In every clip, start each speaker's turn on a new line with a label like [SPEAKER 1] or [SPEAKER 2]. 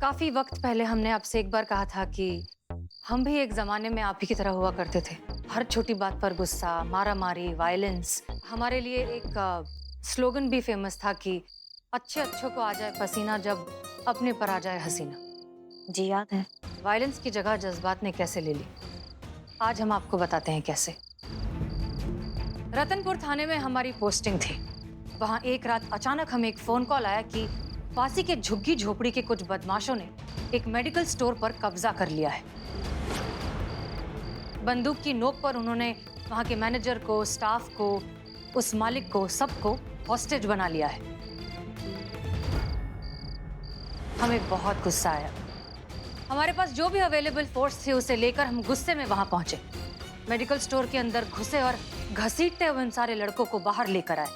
[SPEAKER 1] काफी वक्त पहले हमने आपसे एक बार कहा था कि हम भी एक जमाने में आप ही की तरह हुआ करते थे। हर छोटी बात पर गुस्सा, मारामारी, वायलेंस। हमारे लिए एक स्लोगन भी फेमस था कि अच्छे अच्छों को आ जाए पसीना, जब अपने पर आ जाए हसीना।
[SPEAKER 2] जी याद है।
[SPEAKER 1] वायलेंस की जगह जज्बात ने कैसे ले ली, आज हम आपको बताते हैं कैसे। रतनपुर थाने में हमारी पोस्टिंग थी। वहां एक रात अचानक हमें एक फोन कॉल आया कि पासी के झुग्गी झोपड़ी के कुछ बदमाशों ने एक मेडिकल स्टोर पर कब्जा कर लिया है। बंदूक की नोक पर उन्होंने वहां के मैनेजर को, स्टाफ को, उस मालिक को, सबको हॉस्टेज बना लिया है। हमें बहुत गुस्सा आया। हमारे पास जो भी अवेलेबल फोर्स थे उसे लेकर हम गुस्से में वहां पहुंचे। मेडिकल स्टोर के अंदर घुसे और घसीटते हुए उन सारे लड़कों को बाहर लेकर आए।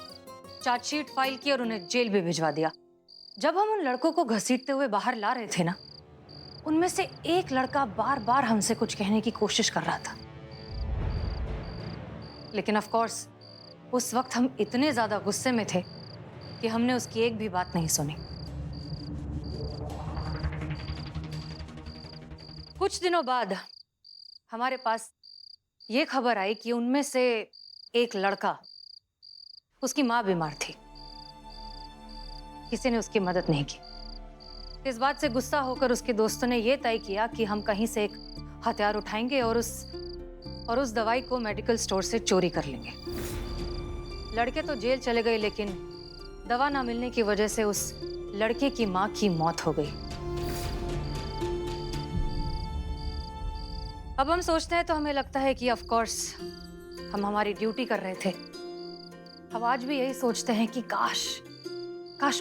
[SPEAKER 1] चार्जशीट फाइल की और उन्हें जेल भी भिजवा दिया। जब हम उन लड़कों को घसीटते हुए बाहर ला रहे थे ना, उनमें से एक लड़का बार बार हमसे कुछ कहने की कोशिश कर रहा था, लेकिन ऑफ कोर्स उस वक्त हम इतने ज्यादा गुस्से में थे कि हमने उसकी एक भी बात नहीं सुनी। कुछ दिनों बाद हमारे पास ये खबर आई कि उनमें से एक लड़का, उसकी मां बीमार थी, किसी ने उसकी मदद नहीं की। इस बात से गुस्सा होकर उसके दोस्तों ने यह तय किया कि हम कहीं से एक हथियार उठाएंगे और उस दवाई को मेडिकल स्टोर से चोरी कर लेंगे। लड़के तो जेल चले गए, लेकिन दवा ना मिलने की वजह से उस लड़के की मां की मौत हो गई। अब हम सोचते हैं तो हमें लगता है कि ऑफ कोर्स हम हमारी ड्यूटी कर रहे थे। अब आज भी यही सोचते हैं कि काश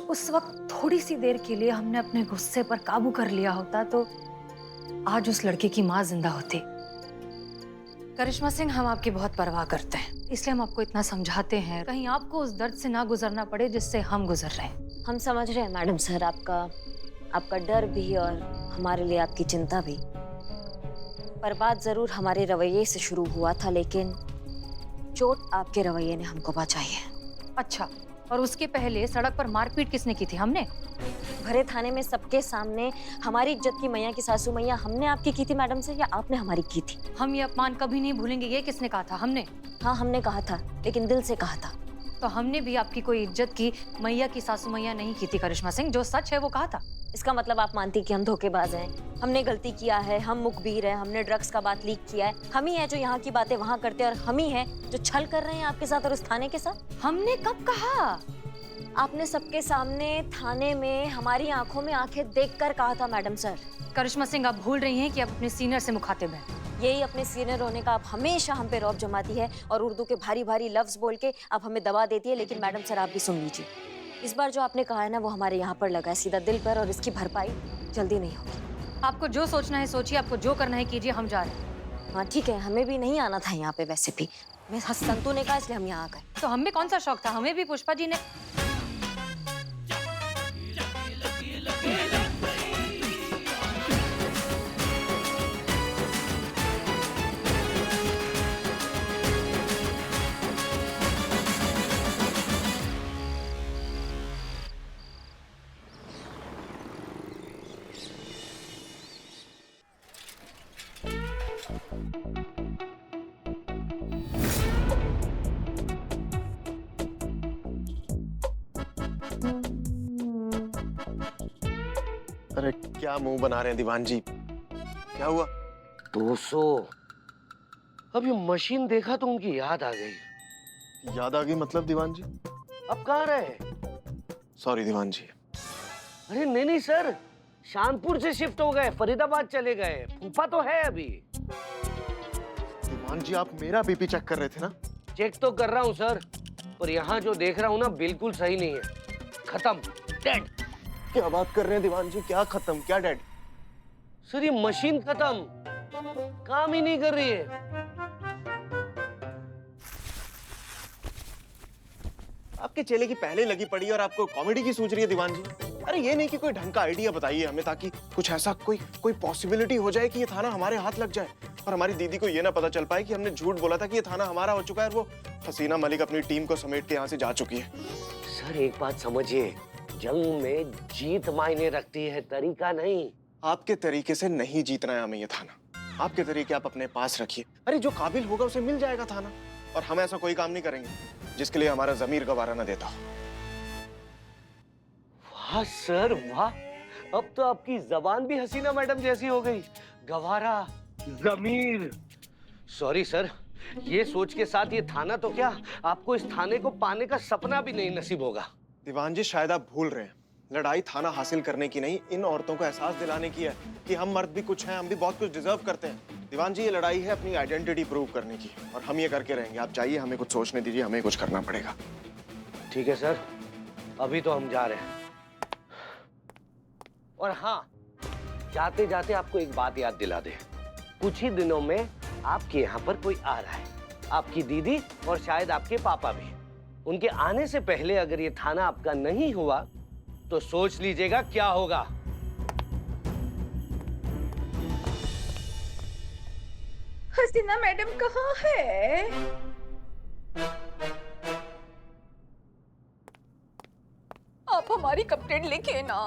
[SPEAKER 1] उस वक्त थोड़ी सी देर के लिए हमने अपने गुस्से पर काबू कर लिया होता तो आज उस लड़के की मां जिंदा होती। करिश्मा सिंह, हम आपकी बहुत परवाह करते हैं, इसलिए हम आपको इतना समझाते हैं, कहीं आपको उस दर्द से ना गुजरना पड़े जिससे हम गुजर रहे हैं।
[SPEAKER 2] हम समझ रहे हैं मैडम सर, आपका डर भी और हमारे लिए आपकी चिंता भी। पर बात जरूर हमारे रवैये से शुरू हुआ था, लेकिन चोट आपके रवैये ने हमको बचाई है।
[SPEAKER 1] अच्छा, और उसके पहले सड़क पर मारपीट किसने की थी? हमने।
[SPEAKER 2] भरे थाने में सबके सामने हमारी इज्जत की मैया की सासू मैया हमने आपकी की थी मैडम सर, या आपने हमारी की थी?
[SPEAKER 1] हम ये अपमान कभी नहीं भूलेंगे। ये किसने कहा था? हमने।
[SPEAKER 2] हाँ, हमने कहा था, लेकिन दिल से कहा था।
[SPEAKER 1] तो हमने भी आपकी कोई इज्जत की मैया की सासू मैया नहीं की थी करिश्मा सिंह, जो सच है वो कहा था।
[SPEAKER 2] इसका मतलब आप मानती कि हम धोखेबाज हैं, हमने गलती किया है, हम मुखबिर हैं, हमने ड्रग्स का बात लीक किया है, हम ही है जो यहाँ की बातें वहाँ करते हैं और हम ही है जो छल कर रहे हैं आपके साथ और उस थाने के साथ।
[SPEAKER 1] हमने कब कहा?
[SPEAKER 2] आपने सबके सामने थाने में हमारी आंखों में आंखें देखकर कहा था मैडम सर।
[SPEAKER 1] करिश्मा सिंह, आप भूल रही हैं कि आप अपने सीनियर से मुखातिब हैं।
[SPEAKER 2] यही अपने सीनियर होने का आप हमेशा हम पे रौब जमाती है और उर्दू के भारी भारी लफ्ज बोल के आप हमें दबा देती है। लेकिन मैडम सर, आप भी सुन लीजिए, इस बार जो आपने कहा है ना, वो हमारे यहाँ पर लगा है, सीधा दिल पर, और इसकी भरपाई जल्दी नहीं होगी।
[SPEAKER 1] आपको जो सोचना है सोचिए, आपको जो करना है कीजिए, हम जा रहे हैं।
[SPEAKER 2] हाँ ठीक है, हमें भी नहीं आना था यहाँ पे, वैसे भी मैं संतू ने कहा इसलिए हम यहाँ आ गए।
[SPEAKER 1] तो हमें कौन सा शौक था? हमें भी पुष्पा जी ने।
[SPEAKER 3] अरे क्या मुंह बना रहे हैं दीवान जी, क्या हुआ?
[SPEAKER 4] 200। अब ये मशीन देखा तो उनकी याद आ गई।
[SPEAKER 3] याद आ गई मतलब दीवान जी?
[SPEAKER 4] अब कहाँ रहे?
[SPEAKER 3] सॉरी दीवान जी।
[SPEAKER 4] अरे नहीं सर, शानपुर से शिफ्ट हो गए, फरीदाबाद चले गए। फूफा तो है अभी।
[SPEAKER 3] दीवान जी, आप मेरा बीपी चेक कर रहे थे ना?
[SPEAKER 4] चेक तो कर रहा हूँ सर, पर यहाँ जो देख रहा हूँ ना, बिल्कुल सही नहीं है। खत्म, डेड।
[SPEAKER 3] क्या बात कर रहे हैं दीवान जी? क्या खत्म, क्या डेड?
[SPEAKER 4] सर ये मशीन खत्म, काम ही नहीं कर रही है।
[SPEAKER 3] आपके चेले की पहले लगी पड़ी और आपको कॉमेडी की सूझ रही है दीवान जी? अरे ये नहीं कि कोई ढंग का आइडिया बताइए हमें, ताकि कुछ ऐसा कोई पॉसिबिलिटी हो जाए कि ये थाना हमारे हाथ लग जाए और हमारी दीदी को ये ना पता चल पाए कि हमने झूठ बोला था कि ये थाना हमारा हो चुका है और वो हसीना मलिक अपनी टीम को समेट के यहाँ से जा चुकी है।
[SPEAKER 4] सर एक बात समझिए, जंग में जीत मायने रखती है, तरीका नहीं।
[SPEAKER 3] आपके तरीके से नहीं जीतना है हमें ये थाना। आपके तरीके आप अपने पास रखिए। अरे जो काबिल होगा उसे मिल जाएगा थाना, और हम ऐसा कोई काम नहीं करेंगे जिसके लिए हमारा जमीर गवारा न देता हो।
[SPEAKER 4] वाह सर वाह, अब तो आपकी जबान भी हसीना मैडम जैसी हो गई। गवारा, जमीर। सॉरी सर, ये सोच के साथ ये थाना तो क्या, आपको इस थाने को पाने का सपना भी नहीं नसीब होगा।
[SPEAKER 3] दीवान जी शायद आप भूल रहे हैं, लड़ाई थाना हासिल करने की नहीं, इन औरतों को एहसास दिलाने की है कि हम मर्द भी कुछ हैं, हम भी बहुत कुछ डिजर्व करते हैं। दीवान जी ये लड़ाई है अपनी आइडेंटिटी प्रूव करने की, और हम ये करके रहेंगे। आप जाइए, हमें कुछ सोचने दीजिए, हमें कुछ करना पड़ेगा।
[SPEAKER 4] ठीक है सर, अभी तो हम जा रहे हैं। और हाँ, जाते जाते आपको एक बात याद दिला दे, कुछ ही दिनों में आपके यहाँ पर कोई आ रहा है, आपकी दीदी और शायद आपके पापा भी। उनके आने से पहले अगर ये थाना आपका नहीं हुआ तो सोच लीजिएगा क्या होगा।
[SPEAKER 5] हसीना मैडम कहाँ है? आप हमारी कंप्लेंट लिखिए ना,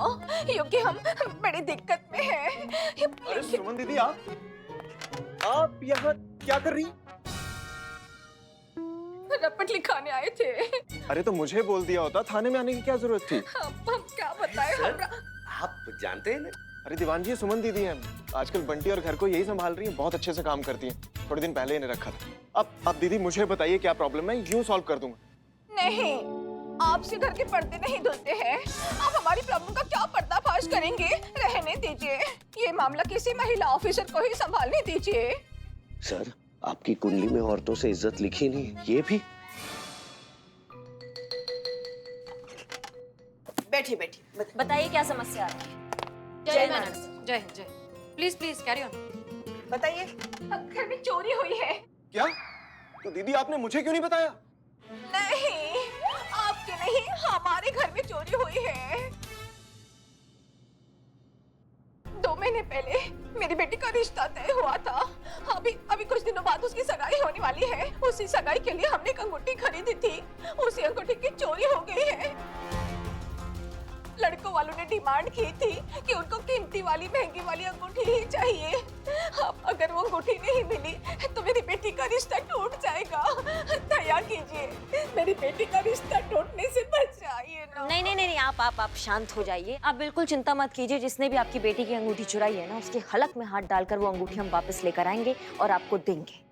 [SPEAKER 5] क्योंकि हम बड़ी दिक्कत में हैं।
[SPEAKER 3] अरे सुमन दीदी, आप यहाँ क्या कर रही?
[SPEAKER 5] रपट लिखाने आए थे।
[SPEAKER 3] अरे तो मुझे बोल दिया होता, थाने में आने की क्या जरूरत थी?
[SPEAKER 5] हम क्या बताएं?
[SPEAKER 4] आप जानते हैं ना?
[SPEAKER 3] अरे दीवान जी, सुमन दीदी हैं, आजकल बंटी और घर को यही संभाल रही हैं, बहुत अच्छे से काम करती हैं। थोड़े दिन पहले इन्हें रखा था। अब दीदी मुझे बताइए क्या प्रॉब्लम है, यूं सॉल्व कर दूंगा।
[SPEAKER 5] नहीं, आपसे घर के पर्दे नहीं धुलते हैं। आप हमारी प्रॉब्लम का क्या पर्दाफाश करेंगे? रहने दीजिए, ये मामला किसी महिला ऑफिसर को ही संभालने दीजिए।
[SPEAKER 4] सर, आपकी कुंडली में औरतों से इज्जत लिखी नहीं, ये भी।
[SPEAKER 5] बैठिए बैठिए,
[SPEAKER 2] बताइए क्या समस्या है।
[SPEAKER 1] जय मैडम, जय जय। Please please carry on.
[SPEAKER 5] बताइए। घर में चोरी हुई है।
[SPEAKER 3] क्या? तो दीदी आपने मुझे क्यों नहीं बताया?
[SPEAKER 5] नहीं, आपके नहीं, हमारे घर में चोरी हुई है। 2 महीने पहले मेरी बेटी का रिश्ता तय हुआ था। अभी कुछ दिनों बाद उसकी सगाई होने वाली है। उसी सगाई के लिए हमने एक अंगूठी खरीदी थी, उसी अंगूठी की चोरी हो गई है। लड़कों वालों ने डिमांड की थी कि उनको कीमती वाली, महंगी वाली अंगूठी ही चाहिए। अब अगर वो अंगूठी नहीं मिली तो मेरी बेटी का रिश्ता टूट जाएगा। दया कीजिए, मेरी बेटी का रिश्ता टूटने से बचाइए ना।
[SPEAKER 2] नहीं नहीं नहीं, आप शांत हो जाइए। आप बिल्कुल चिंता मत कीजिए। जिसने भी आपकी बेटी की अंगूठी चुराई है ना, उसके हलक में हाथ डालकर वो अंगूठी हम वापस लेकर आएंगे और आपको देंगे।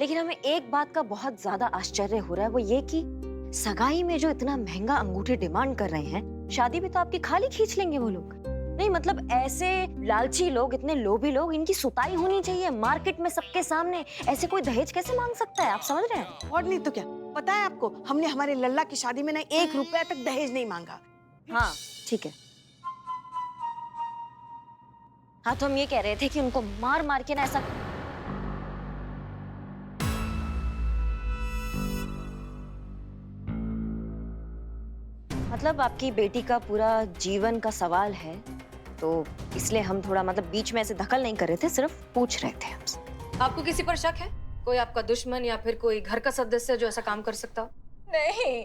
[SPEAKER 2] लेकिन हमें एक बात का बहुत ज्यादा आश्चर्य हो रहा है, वो ये कि सगाई में जो इतना महंगा अंगूठी डिमांड कर रहे हैं, शादी में तो आपकी खाली खींच लेंगे वो लोग। नहीं मतलब ऐसे लालची लोग, इतने लोभी लोग, इनकी सुताई होनी चाहिए मार्केट में सबके सामने। ऐसे कोई दहेज कैसे मांग सकता है, आप समझ रहे हैं?
[SPEAKER 6] और नहीं तो क्या, पता है आपको, हमने हमारे लल्ला की शादी में ना 1 रुपया तक दहेज नहीं मांगा।
[SPEAKER 2] हाँ ठीक है। हाँ तो हम ये कह रहे थे कि उनको मार मार के ना ऐसा मतलब आपकी बेटी का पूरा जीवन का सवाल है, तो इसलिए हम थोड़ा मतलब बीच में ऐसे दखल नहीं कर रहे थे, सिर्फ पूछ रहे थे आपसे।
[SPEAKER 1] आपको किसी पर शक है? कोई आपका दुश्मन या फिर कोई घर का सदस्य जो ऐसा काम कर सकता हो?
[SPEAKER 5] नहीं,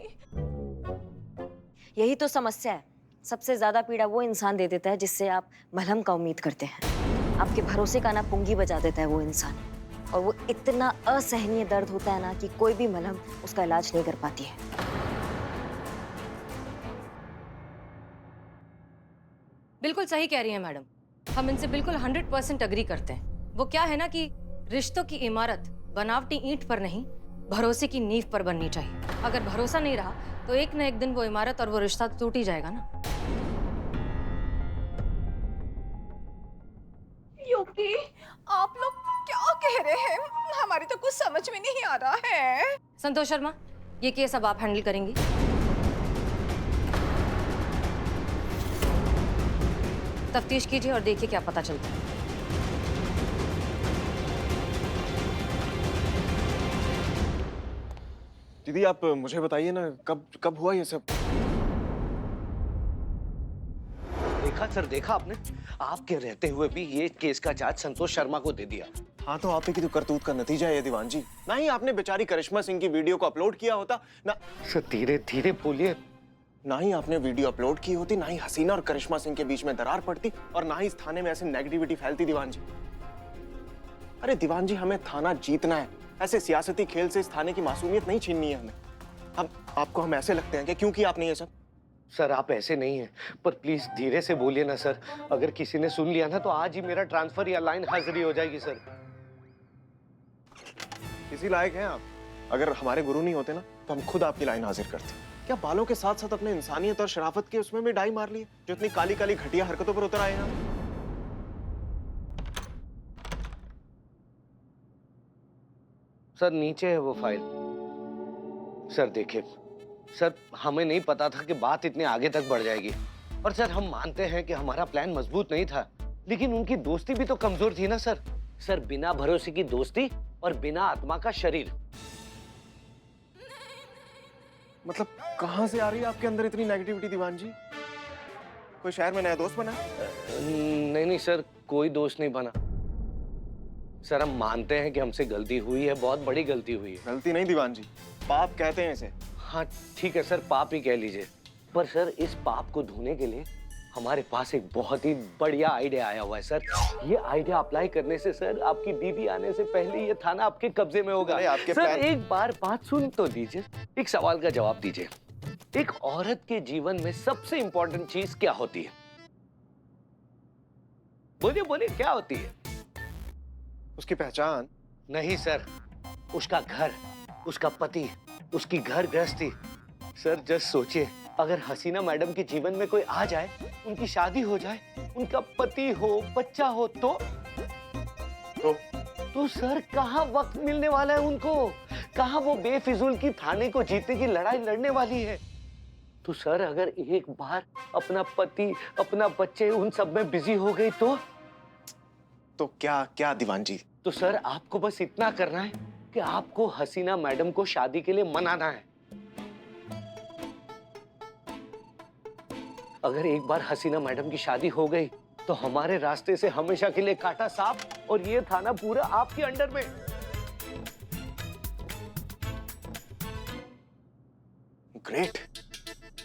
[SPEAKER 2] यही तो समस्या है। सबसे ज्यादा पीड़ा वो इंसान दे देता है जिससे आप मलहम का उम्मीद करते हैं। आपके भरोसे का ना पुंगी बजा देता है वो इंसान, और वो इतना असहनीय दर्द होता है ना कि कोई भी मलहम उसका इलाज नहीं कर पाती है।
[SPEAKER 1] बिल्कुल सही कह रही हैं मैडम, हम इनसे बिल्कुल 100% अग्री करते हैं। वो क्या है ना कि रिश्तों की इमारत बनावटी ईंट पर नहीं, भरोसे की नींव पर बननी चाहिए। अगर भरोसा नहीं रहा तो एक न एक दिन वो इमारत और वो रिश्ता टूट ही जाएगा ना।
[SPEAKER 5] युक्ति, आप लोग क्या कह रहे हैं? हमारी तो कुछ समझ में नहीं आ रहा है।
[SPEAKER 1] संतोष शर्मा, ये केस अब आप हैंडल करेंगी। तफ्तीश कीजिए और देखिए क्या पता चलता है।
[SPEAKER 3] दीदी आप मुझे बताइए ना, कब हुआ ये सब?
[SPEAKER 4] देखा सर, देखा आपने, आपके रहते हुए भी ये केस का चार्ज संतोष शर्मा को दे दिया।
[SPEAKER 3] हाँ तो आप ही की तो करतूत का नतीजा है ये दीवान जी। ना ही आपने बेचारी करिश्मा सिंह की वीडियो को अपलोड किया होता ना।
[SPEAKER 4] सर धीरे धीरे बोलिए,
[SPEAKER 3] ना ही आपने वीडियो अपलोड की होती, ना ही हसीना और करिश्मा सिंह के बीच में दरार पड़ती, और ना ही इस थाने में ऐसी नेगेटिविटी फैलती। दीवान जी, अरे दीवान जी, हमें थाना जीतना है। ऐसे सियासती खेल से इस थाने की मासूमियत नहीं छीननी है हमें। अब आपको हम ऐसे लगते हैं कि क्यों किया आपने ये सब?
[SPEAKER 4] सर आप ऐसे नहीं हैं, पर प्लीज धीरे से बोलिए ना सर। अगर किसी ने सुन लिया ना तो आज ही मेरा ट्रांसफर या लाइन हाजिरी हो जाएगी सर।
[SPEAKER 3] इसी लायक हैं आप। अगर हमारे गुरु नहीं होते ना तो हम खुद आपकी लाइन हाजिर करते। क्या बालों के साथ साथ अपने इंसानियत और शराफत के उसमें भी डाई मार लिए, जो इतनी काली काली घटिया हरकतों पर उतर आए हैं हम?
[SPEAKER 4] सर नीचे है वो फाइल। सर देखिए सर, हमें नहीं पता था कि बात इतने आगे तक बढ़ जाएगी। और सर हम मानते हैं कि हमारा प्लान मजबूत नहीं था, लेकिन उनकी दोस्ती भी तो कमजोर थी ना सर। सर बिना भरोसे की दोस्ती और बिना आत्मा का शरीर।
[SPEAKER 3] मतलब कहां से आ रही है आपके अंदर इतनी नेगेटिविटी दीवान जी? कोई शहर में नया दोस्त बना?
[SPEAKER 4] नहीं नहीं सर, कोई दोस्त नहीं बना। सर हम मानते हैं कि हमसे गलती हुई है, बहुत बड़ी गलती हुई है।
[SPEAKER 3] गलती नहीं दीवान जी, पाप कहते हैं इसे।
[SPEAKER 4] हाँ ठीक है सर, पाप ही कह लीजिए। पर सर इस पाप को धोने के लिए हमारे पास एक बहुत ही बढ़िया आइडिया आया हुआ है सर। ये आइडिया अप्लाई करने से सर आपकी दीदी आने से पहले ये थाना आपके कब्जे में होगा।
[SPEAKER 3] अरे आपके
[SPEAKER 4] सर
[SPEAKER 3] प्लान...
[SPEAKER 4] एक बार बात सुन तो लीजिए, एक सवाल का जवाब दीजिए। एक औरत के जीवन में सबसे इंपॉर्टेंट चीज क्या होती है? बोलिए बोलिए, क्या होती है?
[SPEAKER 3] उसकी पहचान?
[SPEAKER 4] नहीं सर, उसका घर, उसका पति, उसकी घर गृहस्थी। सर जस्ट सोचिए, अगर हसीना मैडम के जीवन में कोई आ जाए, उनकी शादी हो जाए, उनका पति हो, बच्चा हो, तो सर कहाँ वक्त मिलने वाला है उनको? कहाँ वो बेफिजूल की थाने को जीतने की लड़ाई लड़ने वाली है? तो सर अगर एक बार अपना पति, अपना बच्चे उन सब में बिजी हो गई तो
[SPEAKER 3] क्या क्या दीवान जी?
[SPEAKER 4] तो सर आपको बस इतना करना है कि आपको हसीना मैडम को शादी के लिए मनाना है। अगर एक बार हसीना मैडम की शादी हो गई तो हमारे रास्ते से हमेशा के लिए कांटा साफ, और ये थाना पूरा आपके अंडर में।
[SPEAKER 3] ग्रेट।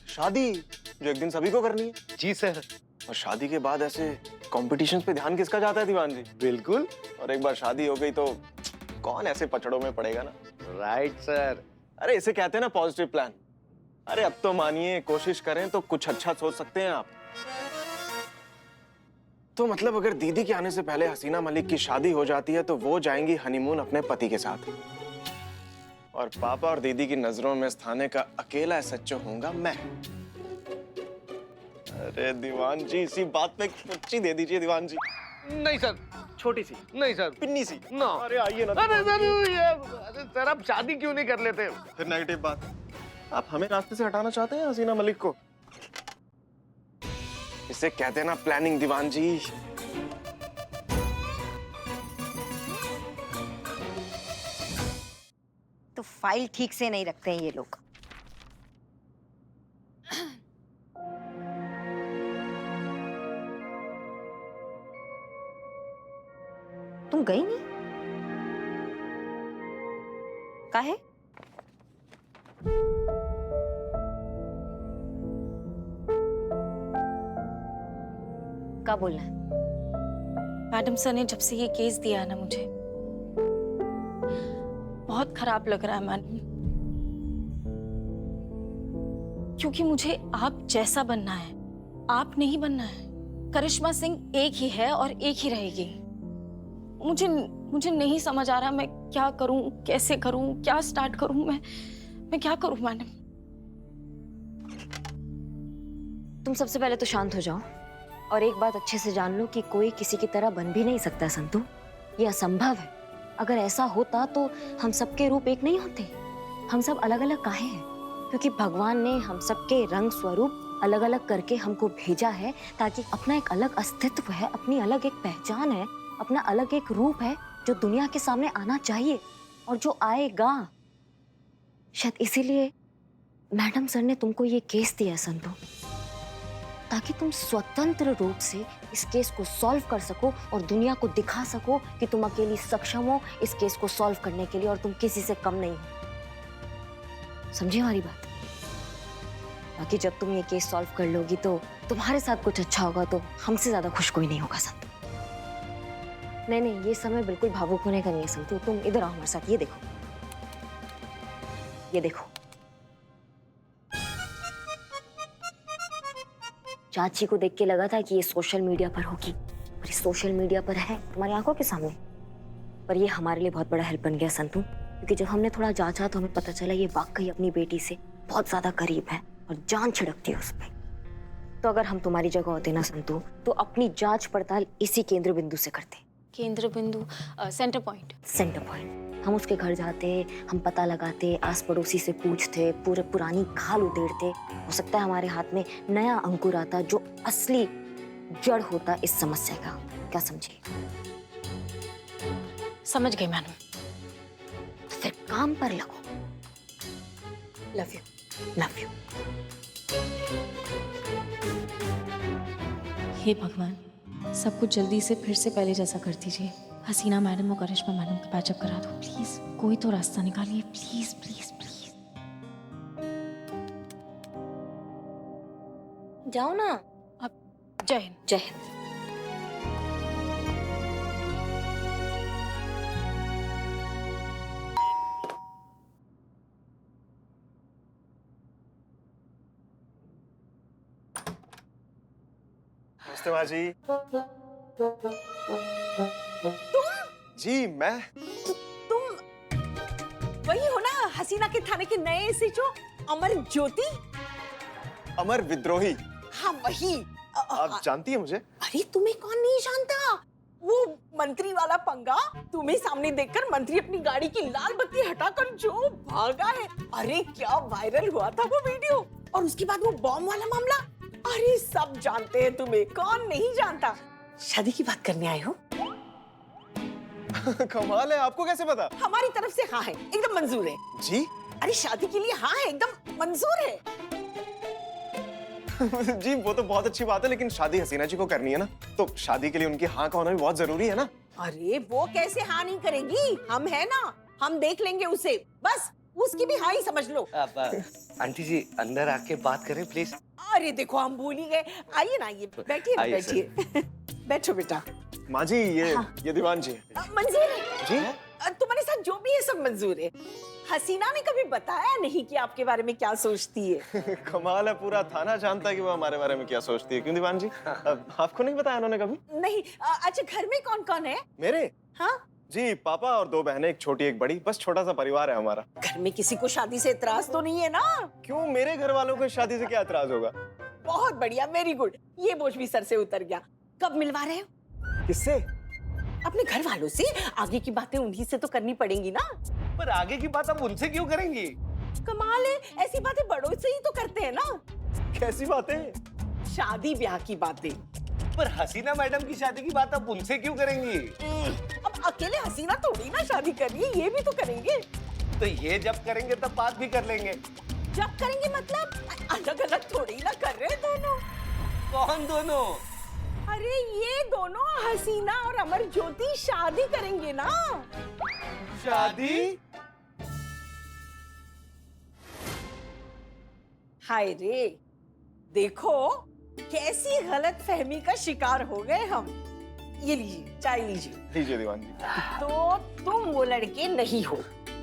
[SPEAKER 3] शादी जो एक दिन सभी को करनी है।
[SPEAKER 4] जी सर।
[SPEAKER 3] और शादी के बाद ऐसे कॉम्पिटिशंस पे ध्यान किसका जाता है दीवान जी?
[SPEAKER 4] बिल्कुल।
[SPEAKER 3] और एक बार शादी हो गई तो कौन ऐसे पचड़ों में पड़ेगा ना?
[SPEAKER 4] Right sir.
[SPEAKER 3] अरे इसे कहते हैं ना पॉजिटिव प्लान। अरे अब तो मानिए, कोशिश करें तो कुछ अच्छा सोच सकते हैं आप। तो मतलब अगर दीदी के आने से पहले हसीना मलिक की शादी हो जाती है तो वो जाएंगी हनीमून अपने पति के साथ, और पापा और दीदी की नजरों में इस थाने का अकेला सच्चो होऊंगा मैं। अरे दीवान जी, इसी बात पे कुच्ची दे दीजिए दीवान जी।
[SPEAKER 4] नहीं सर।
[SPEAKER 3] छोटी सी?
[SPEAKER 4] नहीं सर।
[SPEAKER 3] पिन्नी सी?
[SPEAKER 4] ना।
[SPEAKER 3] अरे आइए ना।
[SPEAKER 4] अरे सर आप शादी क्यों नहीं कर लेते?
[SPEAKER 3] फिर नेगेटिव बात। आप हमें रास्ते से हटाना चाहते हैं हसीना मलिक को? इसे कहते हैं ना प्लानिंग दीवान जी।
[SPEAKER 2] तो फाइल ठीक से नहीं रखते हैं ये लोग। तुम गई नहीं? काहे? क्या बोलना है?
[SPEAKER 5] मैडम सर ने जब से ये केस दिया है ना, मुझे बहुत खराब लग रहा है मैडम, क्योंकि मुझे आप जैसा बनना है, आप नहीं बनना है। करिश्मा सिंह एक ही है और एक ही रहेगी। मुझे नहीं समझ आ रहा मैं क्या करूं, कैसे करूं, क्या स्टार्ट करूं, मैं क्या करूं मैडम?
[SPEAKER 2] तुम सबसे पहले तो शांत हो जाओ और एक बात अच्छे से जान लो कि कोई किसी की तरह बन भी नहीं सकता संतु। ये असंभव है। अगर ऐसा होता तो हम सबके रूप एक नहीं होते। हम सब अलग अलग काहे हैं? क्योंकि भगवान ने हम सबके रंग स्वरूप अलग अलग करके हमको भेजा है, ताकि अपना एक अलग अस्तित्व है, अपनी अलग एक पहचान है, अपना अलग एक रूप है जो दुनिया के सामने आना चाहिए और जो आएगा। शायद इसीलिए मैडम सर ने तुमको ये केस दिया है संतु, ताकि तुम स्वतंत्र रूप से इस केस को सॉल्व कर सको और दुनिया को दिखा सको कि तुम अकेली सक्षम हो इस केस को सॉल्व करने के लिए और तुम किसी से कम नहीं हो। समझे हमारी बात? बाकी जब तुम ये केस सॉल्व कर लोगी तो तुम्हारे साथ कुछ अच्छा होगा तो हमसे ज्यादा खुश कोई नहीं होगा संतू। नहीं नहीं, ये समय बिल्कुल भावुक होने का नहीं है संतू। तुम इधर आओ हमारे साथ, ये देखो, ये देखो। चाची को देख के लगा था कि ये सोशल मीडिया पर होगी, और ये सोशल मीडिया पर है तुम्हारी आंखों के सामने। पर ये हमारे लिए बहुत बड़ा हेल्प बन गया संतू, क्योंकि जब हमने थोड़ा जांचा तो हमें पता चला ये वाकई अपनी बेटी से बहुत ज्यादा करीब है और जान छिड़कती है उस पर। तो अगर हम तुम्हारी जगह होते ना संतू, तो अपनी जांच पड़ताल इसी केंद्र बिंदु से करते।
[SPEAKER 5] केंद्र बिंदु, सेंटर पॉइंट।
[SPEAKER 2] Centre point. हम उसके घर जाते, हम पता लगाते, आस पड़ोसी से पूछते, पूरे पुरानी खाल उधेड़ते। हो सकता है हमारे हाथ में नया अंकुर आता जो असली जड़ होता इस समस्या का। क्या समझे?
[SPEAKER 5] समझ गई मैडम।
[SPEAKER 2] फिर काम पर लगो। Love you, love you.
[SPEAKER 7] हे भगवान, सब कुछ जल्दी से फिर से पहले जैसा कर दीजिए। हसीना मैडम और करिश्मा मैडम का पैचअप करा दो प्लीज। कोई तो रास्ता निकालिए प्लीज प्लीज प्लीज।
[SPEAKER 2] जाओ ना।
[SPEAKER 5] जय हिंद।
[SPEAKER 2] जय हिंद।
[SPEAKER 3] नमस्ते माँ जी। जी मैं।
[SPEAKER 6] तुम वही हो ना हसीना के थाने के नए एसएचओ अमर ज्योति?
[SPEAKER 3] अमर विद्रोही।
[SPEAKER 6] हाँ वही।
[SPEAKER 3] आप जानती है मुझे?
[SPEAKER 6] अरे तुम्हें कौन नहीं जानता? वो मंत्री वाला पंगा, तुम्हें सामने देखकर मंत्री अपनी गाड़ी की लाल बत्ती हटाकर जो भागा है। अरे क्या वायरल हुआ था वो वीडियो। और उसके बाद वो बॉम्ब वाला मामला। अरे सब जानते हैं तुम्हें, कौन नहीं जानता। शादी की बात करने आए हो?
[SPEAKER 3] कमाल है, आपको कैसे पता?
[SPEAKER 6] हमारी तरफ से हाँ है, एकदम मंजूर है।
[SPEAKER 3] जी?
[SPEAKER 6] अरे शादी के लिए हाँ है, एकदम मंजूर है।
[SPEAKER 3] जी वो तो बहुत अच्छी बात है, लेकिन शादी हसीना जी को करनी है ना, तो शादी के लिए उनकी हाँ का होना भी बहुत जरूरी है ना।
[SPEAKER 6] अरे वो कैसे हाँ नहीं करेगी? हम है ना, हम देख लेंगे उसे। बस उसकी भी हाँ ही समझ लो।
[SPEAKER 4] आंटी जी अंदर आके बात करें प्लीज।
[SPEAKER 6] अरे देखो हम भूल ही गए। आइए ना, आइए बैठिए ना,
[SPEAKER 4] आइए,
[SPEAKER 6] बैठिए। बैठो बेटा।
[SPEAKER 3] माँ जी ये दीवान जी।
[SPEAKER 6] मंजूर है
[SPEAKER 3] जी?
[SPEAKER 6] तुम्हारे साथ जो भी है सब मंजूर है। हसीना ने कभी बताया नहीं कि आपके बारे में क्या सोचती है।
[SPEAKER 3] कमाल है, पूरा थाना जानता है कि वो हमारे बारे में क्या सोचती है। क्यों दीवान जी? आपको नहीं बताया उन्होंने कभी?
[SPEAKER 6] नहीं। अच्छा घर में कौन कौन है?
[SPEAKER 3] मेरे?
[SPEAKER 6] हाँ
[SPEAKER 3] जी पापा और 2 बहनें, एक छोटी एक बड़ी, बस छोटा सा परिवार है हमारा।
[SPEAKER 6] घर में किसी को शादी से इतराज तो नहीं है ना?
[SPEAKER 3] क्यों, मेरे घर वालों को शादी से क्या एतराज होगा?
[SPEAKER 6] बहुत बढ़िया, वेरी गुड। ये बोझ भी सर से उतर गया। कब मिलवा रहे हो?
[SPEAKER 3] किससे?
[SPEAKER 6] अपने घर वालों से। आगे की बातें उन्हीं से तो करनी पड़ेंगी ना।
[SPEAKER 4] पर आगे की बात आप उनसे क्यों करेंगी?
[SPEAKER 6] कमाल है, ऐसी बातें बड़ों से ही तो करते हैं ना।
[SPEAKER 3] कैसी बातें?
[SPEAKER 6] शादी ब्याह की बातें।
[SPEAKER 4] पर हसीना मैडम की शादी की बात आप उनसे क्यों करेंगी?
[SPEAKER 6] अब अकेले हसीना थोड़ी ना शादी कर रही है, ये भी तो करेंगे।
[SPEAKER 4] तो ये जब करेंगे तब बात भी कर लेंगे।
[SPEAKER 6] जब करेंगे मतलब अलग अलग थोड़ी ना कर रहे हैं दोनों।
[SPEAKER 4] कौन दोनों?
[SPEAKER 6] अरे ये दोनों हसीना और अमर ज्योति शादी करेंगे ना।
[SPEAKER 4] शादी?
[SPEAKER 6] हाय रे, देखो कैसी गलत फहमी का शिकार हो गए हम। ये लीजिए, चाय लीजिए।
[SPEAKER 3] लीजिए दीवान जी।
[SPEAKER 6] तो तुम वो लड़के नहीं हो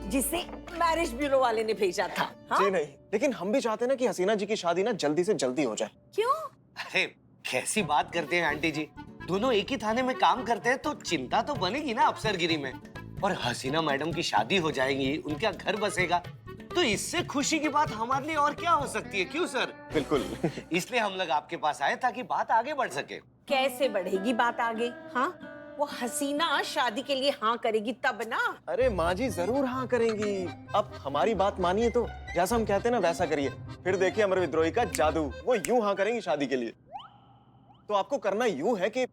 [SPEAKER 6] जिसे मैरिज ब्यूरो वाले ने भेजा था? हाँ?
[SPEAKER 3] जी नहीं, लेकिन हम भी चाहते हैं ना कि हसीना जी की शादी ना जल्दी से जल्दी हो जाए।
[SPEAKER 6] क्यों?
[SPEAKER 4] अरे कैसी बात करते हैं आंटी जी, दोनों एक ही थाने में काम करते हैं तो चिंता तो बनेगी ना अफसरगिरी में। और हसीना मैडम की शादी हो जाएगी, उनका घर बसेगा, तो इससे खुशी की बात हमारे लिए और क्या हो सकती है? क्यों सर?
[SPEAKER 3] बिल्कुल।
[SPEAKER 4] इसलिए हम लोग आपके पास आए ताकि बात आगे बढ़ सके।
[SPEAKER 6] कैसे बढ़ेगी बात आगे? हाँ, वो हसीना शादी के लिए हाँ करेगी तब ना।
[SPEAKER 3] अरे माँ जी जरूर हाँ करेंगी। अब हमारी बात मानिए तो जैसा हम कहते हैं ना वैसा करिए, फिर देखिए अमर विद्रोही का जादू। वो यूं हाँ करेंगी शादी के लिए। तो आपको करना यूं है कि